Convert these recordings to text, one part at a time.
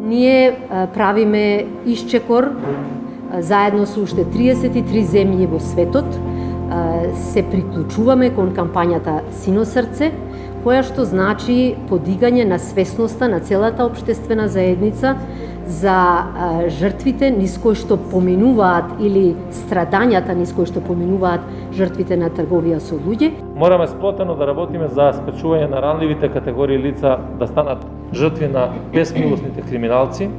Ние правиме исчекор заедно со уште 33 земји во светот. Се приклучуваме кон кампањата Сино срце, која што значи подигање на свесноста на целата општествена заедница за жртвите низ кои што поминуваат или страдањата низ кои што поминуваат жртвите на трговија со луѓе. Мораме сплотено да работиме за спречување на ранливите категории лица да станат жртви на безмилосните криминалци,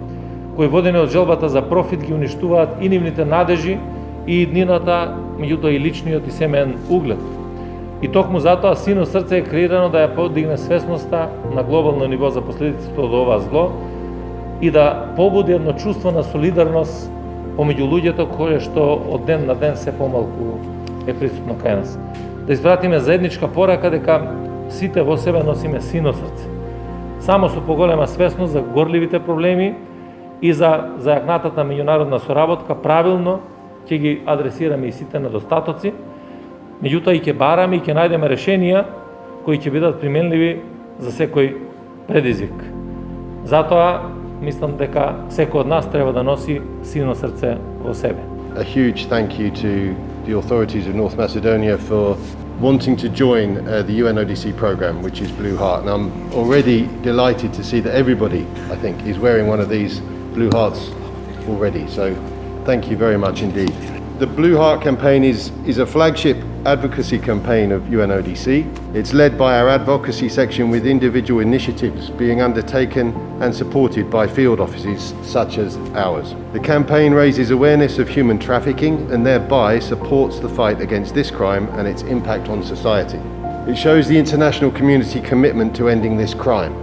кои водени од желбата за профит ги уништуваат и нивните надежи и иднината, меѓутоа и личниот и семеен углед. И токму затоа Сино срце е креирано да ја подигне свесноста на глобално ниво за последиците од ова зло и да побуди едно чувство на солидарност помеѓу луѓето кое што од ден на ден се помалку е присутно кај нас. Да испратиме заедничка порака дека сите во себе носиме Сино срце. Само со поголема свесност за горливите проблеми и за зајакнатата меѓународна соработка правилно ќе ги адресираме и сите недостатоци, меѓутоа и ќе бараме и ќе најдеме решенија кои ќе бидат применливи за секој предизвик. Затоа мислам дека секој од нас треба да носи Сино срце во себе. A huge thank you to the authorities of North Macedonia for wanting to join the UNODC program, which is Blue Heart. And I'm already delighted to see that everybody, I think, is wearing one of these Blue Hearts already. So thank you very much indeed. The Blue Heart campaign is a flagship advocacy campaign of UNODC. It's led by our advocacy section with individual initiatives being undertaken and supported by field offices such as ours. The campaign raises awareness of human trafficking and thereby supports the fight against this crime and its impact on society. It shows the international community commitment to ending this crime.